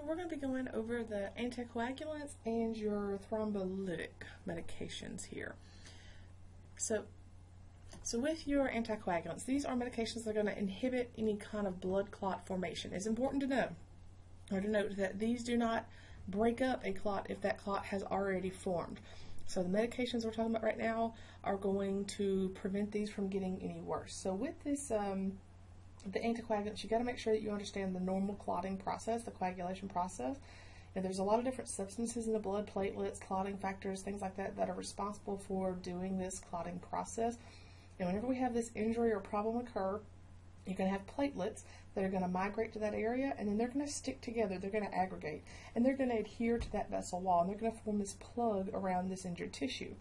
we're going to be going over the anticoagulants and your thrombolytic medications here. So with your anticoagulants, these are medications that are going to inhibit any kind of blood clot formation. It's important to know, or to note, that these do not break up a clot if that clot has already formed. So the medications we're talking about right now are going to prevent these from getting any worse. So with this, the anticoagulants, you got to make sure that you understand the normal clotting process, the coagulation process. And there's a lot of different substances in the blood, platelets, clotting factors, things like that, that are responsible for doing this clotting process. And whenever we have this injury or problem occur, you're going to have platelets that are going to migrate to that area, and then they're going to stick together, they're going to aggregate, and they're going to adhere to that vessel wall, and they're going to form this plug around this injured tissue.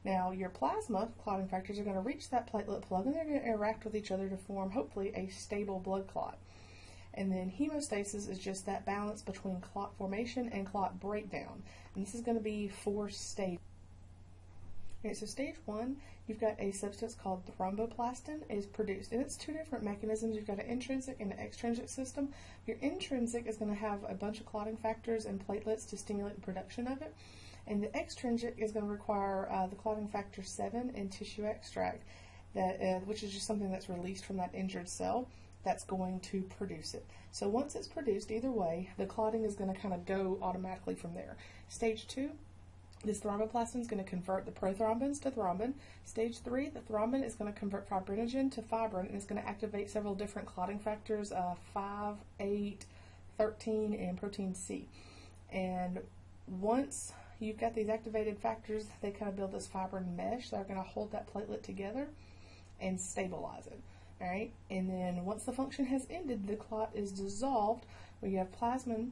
Now, your plasma clotting factors are going to reach that platelet plug, and they're going to interact with each other to form, hopefully, a stable blood clot. And then hemostasis is just that balance between clot formation and clot breakdown. And this is going to be 4 stages. Okay, so stage 1, you've got a substance called thromboplastin is produced, and it's 2 different mechanisms. You've got an intrinsic and an extrinsic system. Your intrinsic is going to have a bunch of clotting factors and platelets to stimulate the production of it, and the extrinsic is going to require the clotting factor 7 and tissue extract, that which is just something that's released from that injured cell that's going to produce it. So once it's produced, either way, the clotting is going to kind of go automatically from there. Stage 2, this thromboplastin is going to convert the prothrombins to thrombin. Stage 3, the thrombin is going to convert fibrinogen to fibrin, and it's going to activate several different clotting factors, 5, 8, 13, and protein C. And once you've got these activated factors, they kind of build this fibrin mesh that are going to hold that platelet together and stabilize it. All right, and then once the function has ended, the clot is dissolved, where you have plasmin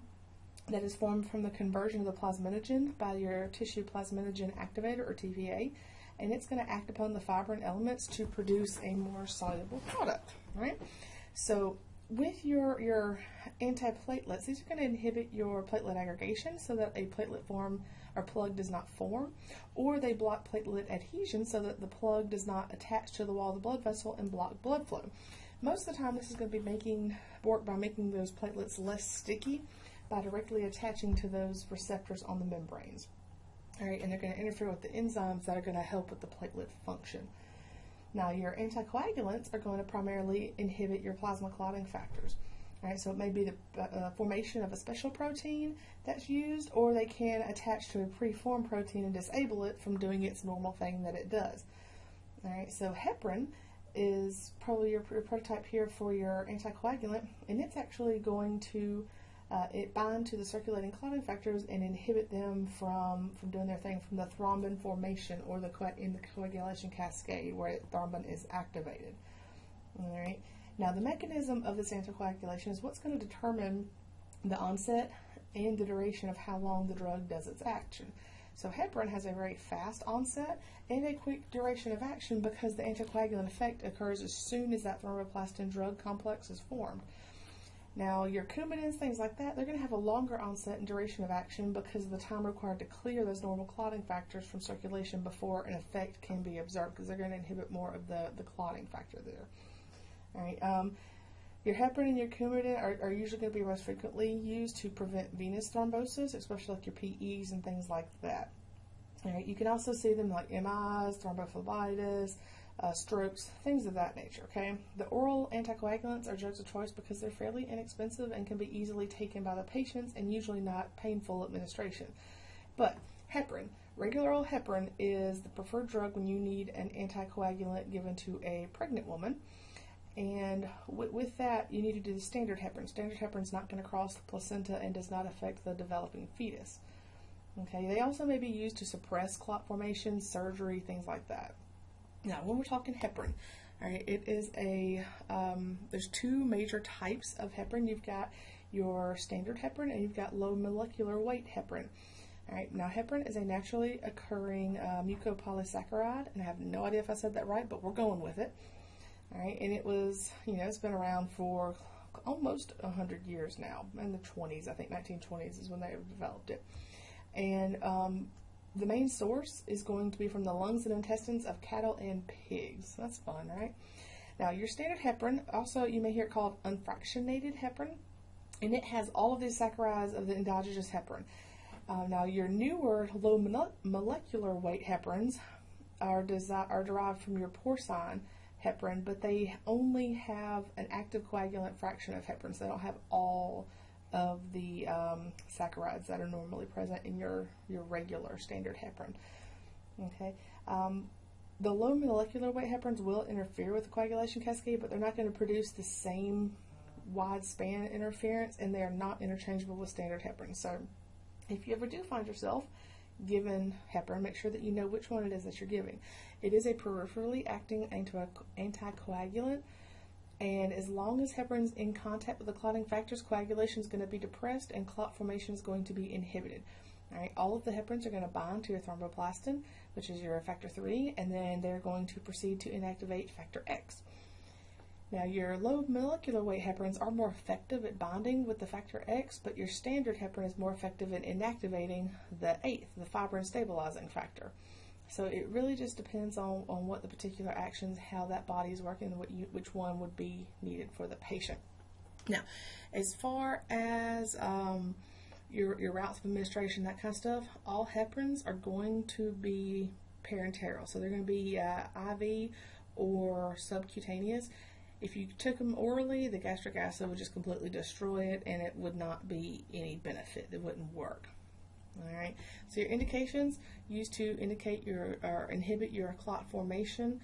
that is formed from the conversion of the plasminogen by your tissue plasminogen activator, or TVA, and it's going to act upon the fibrin elements to produce a more soluble product. All right, so with your antiplatelets, these are going to inhibit your platelet aggregation so that a platelet form or plug does not form, or they block platelet adhesion so that the plug does not attach to the wall of the blood vessel and block blood flow. Most of the time, this is going to be work by making those platelets less sticky by directly attaching to those receptors on the membranes. All right, and they're going to interfere with the enzymes that are going to help with the platelet function. Now, your anticoagulants are going to primarily inhibit your plasma clotting factors. All right, so it may be the formation of a special protein that's used, or they can attach to a preformed protein and disable it from doing its normal thing that it does. All right, so heparin is probably your prototype here for your anticoagulant, and it's actually going to it bind to the circulating clotting factors and inhibit them from doing their thing from the thrombin formation, or in the coagulation cascade where thrombin is activated. All right. Now, the mechanism of this anticoagulation is what's going to determine the onset and the duration of how long the drug does its action. So heparin has a very fast onset and a quick duration of action because the anticoagulant effect occurs as soon as that thromboplastin drug complex is formed. Now, your coumadins, things like that, they're going to have a longer onset and duration of action because of the time required to clear those normal clotting factors from circulation before an effect can be observed, because they're going to inhibit more of the clotting factor there. All right, your heparin and your coumadin are usually going to be most frequently used to prevent venous thrombosis, especially like your PEs and things like that. All right, you can also see them like MIs, thrombophlebitis, strokes, things of that nature. Okay, the oral anticoagulants are drugs of choice because they're fairly inexpensive and can be easily taken by the patients and usually not painful administration. But heparin, regular old heparin, is the preferred drug when you need an anticoagulant given to a pregnant woman. And with that, you need to do the standard heparin. Standard heparin is not going to cross the placenta and does not affect the developing fetus. Okay, they also may be used to suppress clot formation, surgery, things like that. Now, when we're talking heparin, all right, it is there's 2 major types of heparin. You've got your standard heparin and you've got low molecular weight heparin. All right, now heparin is a naturally occurring mucopolysaccharide, and I have no idea if I said that right, but we're going with it. All right, and it was, it's been around for almost 100 years now, in the 20s, I think 1920s is when they developed it. And the main source is going to be from the lungs and intestines of cattle and pigs. That's fun, right? Now, your standard heparin, also you may hear it called unfractionated heparin, and it has all of these saccharides of the endogenous heparin. Now, your newer low molecular weight heparins are derived from your porcine heparin, but they only have an active coagulant fraction of heparin, so they don't have all of the saccharides that are normally present in your regular standard heparin. Okay. The low molecular weight heparins will interfere with the coagulation cascade, but they're not going to produce the same wide span interference, and they are not interchangeable with standard heparin. So if you ever do find yourself given heparin, make sure that you know which one it is that you're giving. It is a peripherally acting anticoagulant, and as long as heparin's in contact with the clotting factors, coagulation is going to be depressed and clot formation is going to be inhibited. All right, all of the heparins are going to bind to your thromboplastin, which is your factor 3, and then they're going to proceed to inactivate factor X. Now, your low molecular weight heparins are more effective at binding with the factor X, but your standard heparin is more effective at inactivating the 8th, the fibrin stabilizing factor. So it really just depends on what the particular actions, how that body is working, and which one would be needed for the patient. Now, as far as your routes of administration, that kind of stuff, all heparins are going to be parenteral. So they're going to be IV or subcutaneous. If you took them orally, the gastric acid would just completely destroy it, and it would not be any benefit. It wouldn't work. All right. So your indications used to indicate or inhibit your clot formation.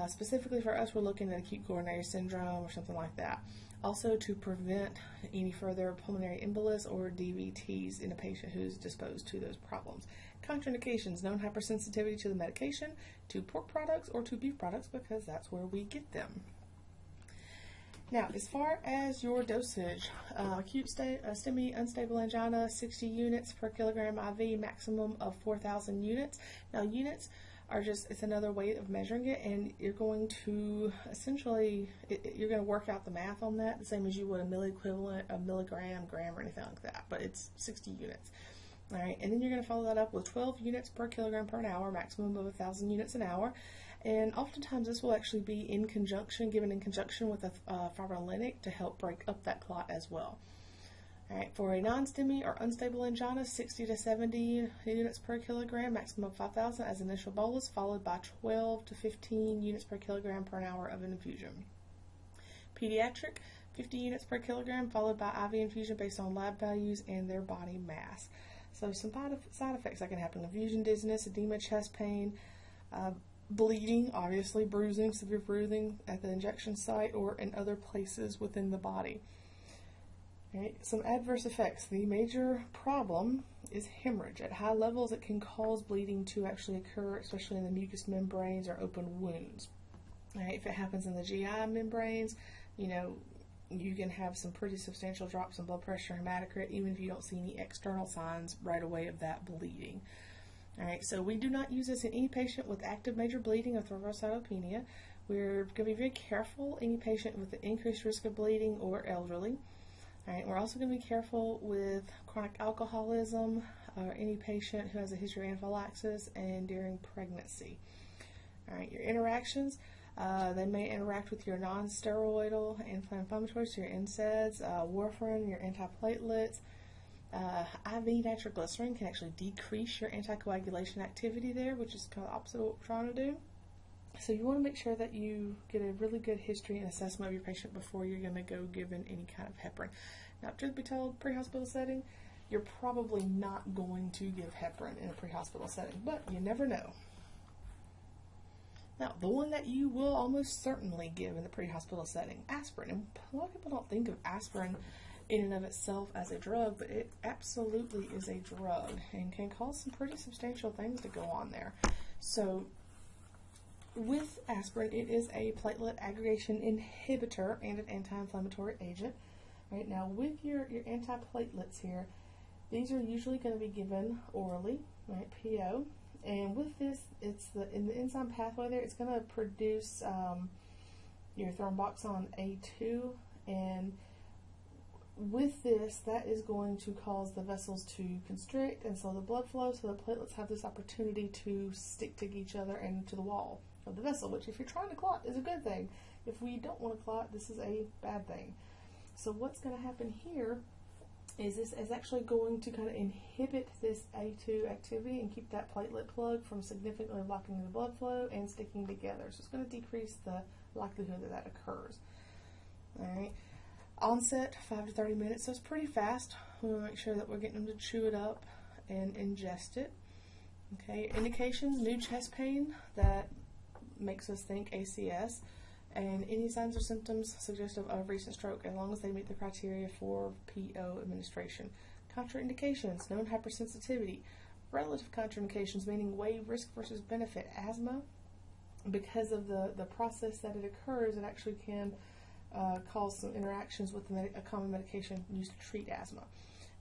Specifically for us, we're looking at acute coronary syndrome or something like that. Also to prevent any further pulmonary embolus or DVTs in a patient who's disposed to those problems. Contraindications: known hypersensitivity to the medication, to pork products, or to beef products, because that's where we get them. Now, as far as your dosage, acute STEMI unstable angina, 60 units per kilogram IV, maximum of 4,000 units. Now, units are it's another way of measuring it, and you're going to essentially, you're going to work out the math on that the same as you would a milliequivalent, a milligram, gram, or anything like that, but it's 60 units. All right, and then you're going to follow that up with 12 units per kilogram per hour, maximum of 1,000 units an hour. And oftentimes this will actually be given in conjunction with a fibrinolytic to help break up that clot as well. All right, for a non-STEMI or unstable angina, 60 to 70 units per kilogram, maximum of 5,000 as initial bolus, followed by 12 to 15 units per kilogram per hour of an infusion. Pediatric, 50 units per kilogram, followed by IV infusion based on lab values and their body mass. So some side effects that can happen: confusion, dizziness, edema, chest pain, bleeding, obviously, bruising, severe bruising at the injection site or in other places within the body. Right. Some adverse effects. The major problem is hemorrhage. At high levels, it can cause bleeding to actually occur, especially in the mucous membranes or open wounds. Right. If it happens in the GI membranes, you can have some pretty substantial drops in blood pressure and hematocrit, even if you don't see any external signs right away of that bleeding. All right, so we do not use this in any patient with active major bleeding or thrombocytopenia. We're going to be very careful any patient with an increased risk of bleeding or elderly. All right, we're also going to be careful with chronic alcoholism or any patient who has a history of anaphylaxis and during pregnancy. All right, your interactions, they may interact with your non-steroidal anti-inflammatories, your NSAIDs, warfarin, your antiplatelets. IV nitroglycerin can actually decrease your anticoagulation activity there, which is kind of opposite of what we're trying to do. So you want to make sure that you get a really good history and assessment of your patient before you're going to go giving any kind of heparin. Now, truth be told, pre-hospital setting, you're probably not going to give heparin in a pre-hospital setting, but you never know. Now, the one that you will almost certainly give in the pre-hospital setting, aspirin. And a lot of people don't think of aspirin in and of itself as a drug, but it absolutely is a drug and can cause some pretty substantial things to go on there. So with aspirin, it is a platelet aggregation inhibitor and an anti-inflammatory agent. Right now, with your antiplatelets here, these are usually going to be given orally, right, PO. And with this, it's in the enzyme pathway there, it's going to produce your thromboxane A2, and with this, that is going to cause the vessels to constrict and slow the blood flow, so the platelets have this opportunity to stick to each other and to the wall of the vessel, which if you're trying to clot is a good thing. If we don't want to clot, this is a bad thing. So what's going to happen here is this is actually going to kind of inhibit this A2 activity and keep that platelet plug from significantly blocking the blood flow and sticking together. So it's going to decrease the likelihood that that occurs. All right. Onset 5 to 30 minutes, so it's pretty fast. We want to make sure that we're getting them to chew it up and ingest it. Okay. Indications: new chest pain that makes us think ACS, and any signs or symptoms suggestive of recent stroke, as long as they meet the criteria for PO administration. Contraindications: known hypersensitivity. Relative contraindications, meaning weigh risk versus benefit. Asthma, because of the process that it occurs, it actually can cause some interactions with a common medication used to treat asthma.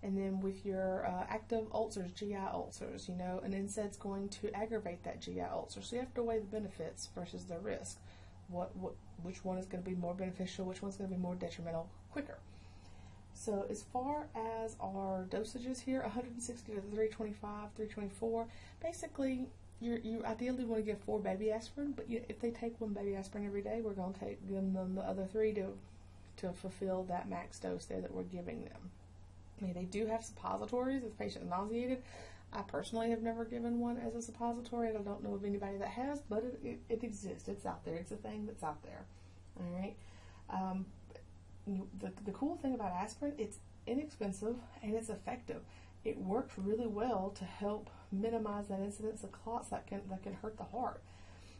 And then with your active ulcers, GI ulcers, you know, an NSAID's going to aggravate that GI ulcer. So you have to weigh the benefits versus the risk. Which one is going to be more beneficial, which one's going to be more detrimental quicker. So as far as our dosages here, 160 to 325, 324, basically you ideally want to give 4 baby aspirin, but if they take 1 baby aspirin every day, we're going to give them the other 3 to fulfill that max dose there that we're giving them. I mean, they do have suppositories if the patient is nauseated. I personally have never given one as a suppository, and I don't know of anybody that has, but it exists. It's out there. It's a thing that's out there. All right. The cool thing about aspirin, it's inexpensive and it's effective. It works really well to help minimize that incidence of clots that can hurt the heart.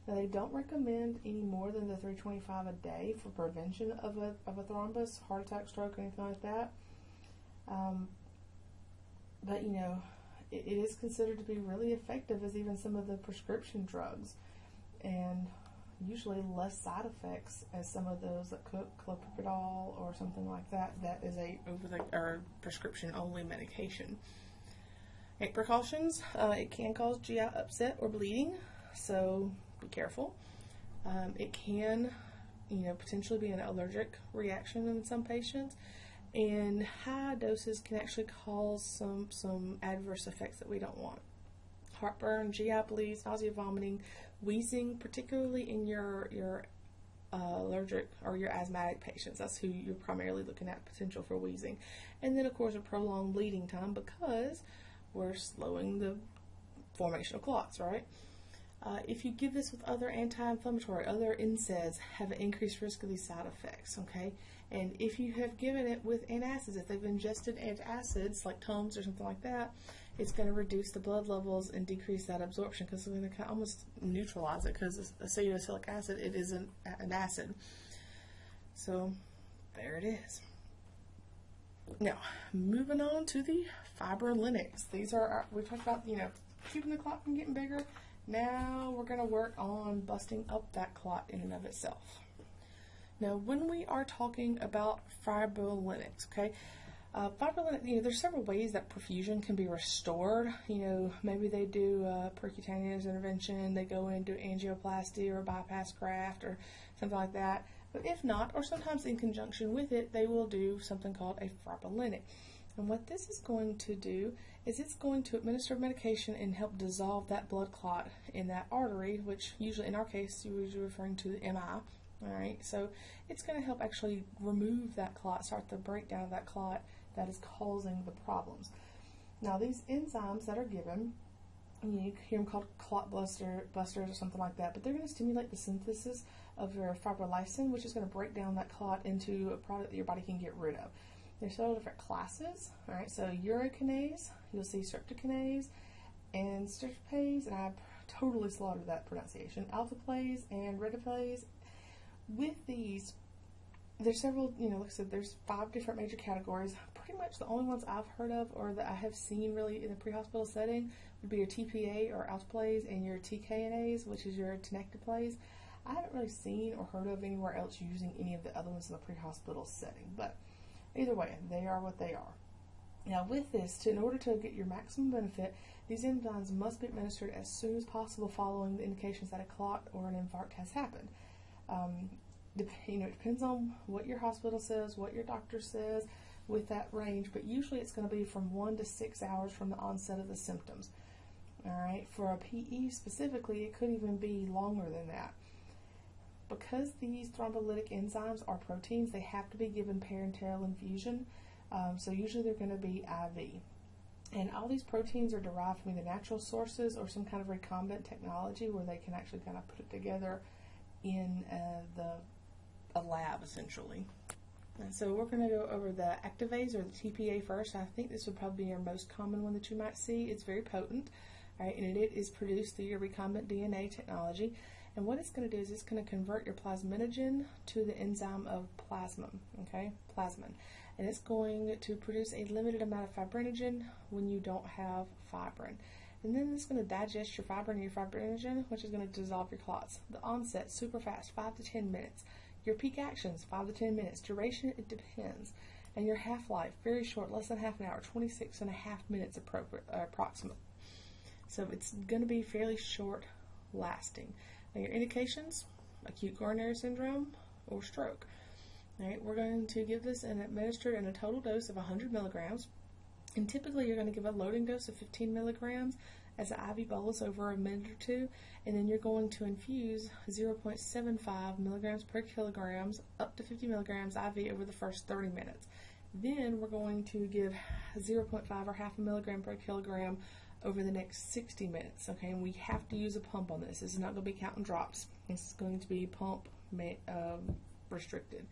Now, they don't recommend any more than the 325 a day for prevention of a thrombus, heart attack, stroke, anything like that. But you know, it is considered to be really effective as even some of the prescription drugs, and usually less side effects as some of those that clopidogrel or something like that. That is a prescription only medication. Take precautions. It can cause GI upset or bleeding, so be careful. It can, potentially be an allergic reaction in some patients. And high doses can actually cause some adverse effects that we don't want. Heartburn, GI bleeds, nausea, vomiting, wheezing, particularly in your allergic or your asthmatic patients. That's who you're primarily looking at potential for wheezing. And then, of course, a prolonged bleeding time because we're slowing the formation of clots, right? If you give this with other anti-inflammatory, other NSAIDs have an increased risk of these side effects, okay? And if you have given it with antacids, if they've ingested antacids like Tums or something like that, it's going to reduce the blood levels and decrease that absorption because it's going to almost neutralize it because acetoacetic acid, it is an acid. So there it is. Now, moving on to the fibrinolytics. These are, we talked about, keeping the clot from getting bigger. Now we're going to work on busting up that clot in and of itself. Now, when we are talking about fibrinolytics, okay, there's several ways that perfusion can be restored. Maybe they do percutaneous intervention, they go into angioplasty or bypass graft or something like that. But if not, or sometimes in conjunction with it, they will do something called a fibrinolytic. And what this is going to do is it's going to administer medication and help dissolve that blood clot in that artery, which usually in our case, you're usually referring to the MI. All right, so it's going to help actually remove that clot, start the breakdown of that clot that is causing the problems. Now, these enzymes that are given, you hear them called clot busters or something like that, but they're going to stimulate the synthesis of your fibrinolysin, which is going to break down that clot into a product that your body can get rid of. There's several different classes. All right, so urokinase, you'll see streptokinase and streptase, and I totally slaughtered that pronunciation, alphaplase and reduplase. With these, there's several, like I said, there's 5 different major categories. Pretty much the only ones I've heard of or that I have seen really in a pre-hospital setting would be your TPA or alphaplase and your TKNase, which is your tenecteplase. I haven't really seen or heard of anywhere else using any of the other ones in the pre-hospital setting, but either way, they are what they are. Now, with this, in order to get your maximum benefit, these enzymes must be administered as soon as possible following the indications that a clot or an infarct has happened. It depends on what your hospital says, what your doctor says with that range, but usually it's going to be from 1 to 6 hours from the onset of the symptoms. All right, for a PE specifically, it could even be longer than that. Because these thrombolytic enzymes are proteins, they have to be given parenteral infusion. So usually they're going to be IV. And all these proteins are derived from either natural sources or some kind of recombinant technology where they can actually kind of put it together in a lab, essentially. And so we're going to go over the activase, or the TPA, first. I think this would probably be your most common one that you might see. It's very potent, right? And it is produced through your recombinant DNA technology. And what it's going to do is it's going to convert your plasminogen to the enzyme of plasmin, okay? Plasmin. And it's going to produce a limited amount of fibrinogen when you don't have fibrin. And then it's going to digest your fibrin and your fibrinogen, which is going to dissolve your clots. The onset, super fast, 5 to 10 minutes. Your peak actions, 5 to 10 minutes. Duration, it depends. And your half-life, very short, less than half an hour, 26 and a half minutes approximate. So it's going to be fairly short lasting. Now your indications, acute coronary syndrome or stroke. All right, we're going to give this and administered in a total dose of 100 milligrams. And typically you're going to give a loading dose of 15 milligrams as an IV bolus over a minute or two, and then you're going to infuse 0.75 milligrams per kilograms up to 50 milligrams IV over the first 30 minutes. Then we're going to give 0.5 or half a milligram per kilogram over the next 60 minutes. Okay, and we have to use a pump on this. This is not going to be counting drops. This is going to be pump restricted.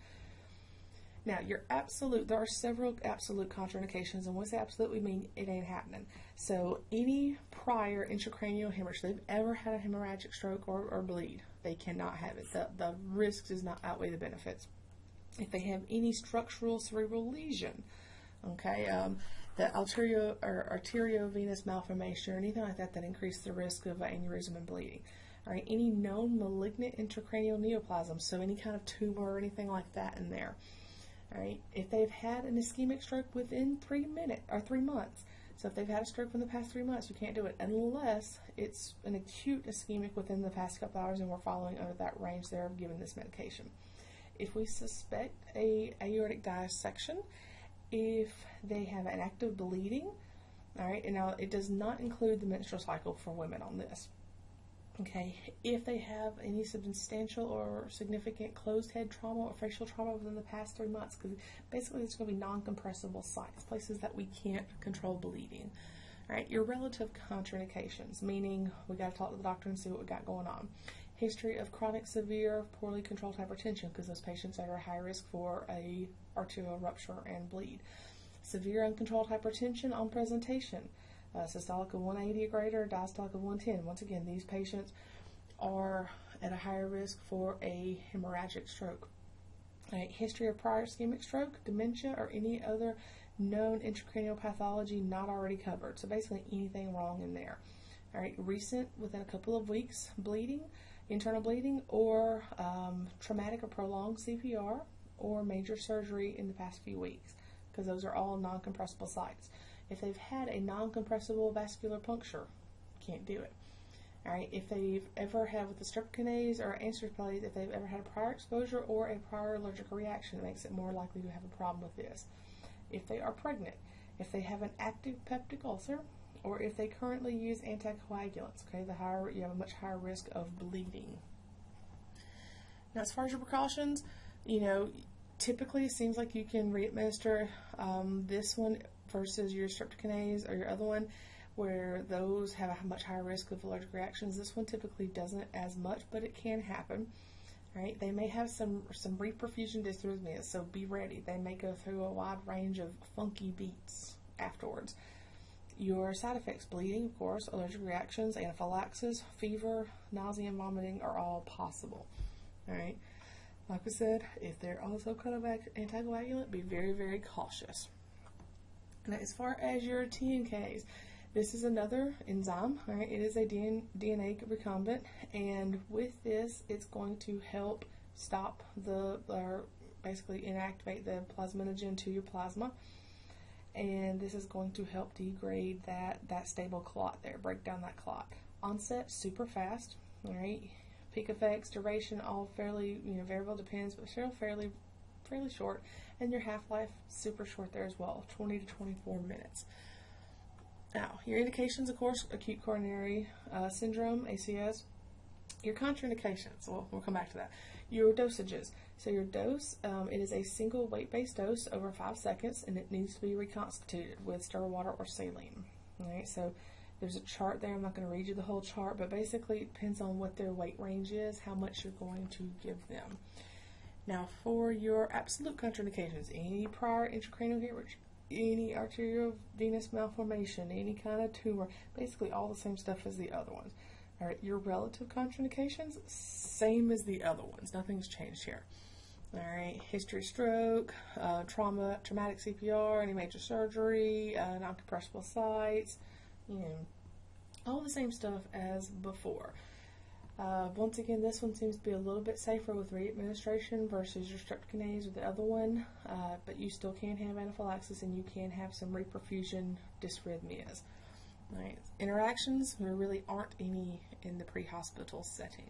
Now, there are several absolute contraindications, and when we say absolute, we mean it ain't happening. So, any prior intracranial hemorrhage, they've ever had a hemorrhagic stroke or bleed, they cannot have it. The risk does not outweigh the benefits. If they have any structural cerebral lesion, okay, the arteriovenous malformation or anything like that increases the risk of aneurysm and bleeding. All right, any known malignant intracranial neoplasm, so any kind of tumor or anything like that in there. All right, if they've had an ischemic stroke within 3 months, so if they've had a stroke in the past 3 months, you can't do it unless it's an acute ischemic within the past couple hours, and we're following under that range there of giving this medication. If we suspect a aortic dissection, if they have an active bleeding, all right, and now it does not include the menstrual cycle for women on this. Okay, if they have any substantial or significant closed head trauma or facial trauma within the past 3 months, because basically it's going to be non-compressible sites, places that we can't control bleeding. All right, your relative contraindications, meaning we got to talk to the doctor and see what we got going on. History of chronic, severe, poorly controlled hypertension, because those patients are at high risk for a arterial rupture and bleed. Severe uncontrolled hypertension on presentation. Systolic of 180 or greater, diastolic of 110. Once again, these patients are at a higher risk for a hemorrhagic stroke. Right, history of prior ischemic stroke, dementia, or any other known intracranial pathology not already covered. So basically anything wrong in there. All right, recent, within a couple of weeks, bleeding, internal bleeding, or traumatic or prolonged CPR, or major surgery in the past few weeks, because those are all non-compressible sites. If they've had a non-compressible vascular puncture, can't do it. All right, if they've ever had with the streptokinase or anticoagulants, if they've ever had a prior exposure or a prior allergic reaction, it makes it more likely to have a problem with this. If they are pregnant, if they have an active peptic ulcer, or if they currently use anticoagulants, okay, you have a much higher risk of bleeding. Now, as far as your precautions, typically it seems like you can re-administer this one versus your streptokinase or your other one, where those have a much higher risk of allergic reactions. This one typically doesn't as much, but it can happen. All right, they may have some reperfusion dysrhythmia, so be ready. They may go through a wide range of funky beats afterwards. Your side effects, bleeding, of course, allergic reactions, anaphylaxis, fever, nausea, and vomiting are all possible. All right, like I said, if they're on some kind of anticoagulant, be very, very cautious. Now, as far as your TNKs, this is another enzyme. All right, it is a DNA recombinant, and with this, it's going to help stop basically inactivate the plasminogen to your plasma, and this is going to help degrade that stable clot there, break down that clot. Onset, super fast. All right, peak effects, duration, all fairly variable, depends, but still fairly short. And your half-life, super short there as well, 20 to 24 minutes. Now, your indications, of course, acute coronary syndrome, ACS, Your contraindications, well, we'll come back to that. Your dosages. So your dose, it is a single weight-based dose over 5 seconds, and it needs to be reconstituted with sterile water or saline. All right, so there's a chart there. I'm not going to read you the whole chart, but basically it depends on what their weight range is, how much you're going to give them. Now, for your absolute contraindications, any prior intracranial hemorrhage, any arteriovenous malformation, any kind of tumor, basically all the same stuff as the other ones. All right, your relative contraindications, same as the other ones. Nothing's changed here. All right, history of stroke, traumatic CPR, any major surgery, non-compressible sites, all the same stuff as before. Once again, this one seems to be a little bit safer with re-administration versus your streptokinase or the other one, but you still can have anaphylaxis and you can have some reperfusion dysrhythmias. Right. Interactions, there really aren't any in the pre-hospital setting.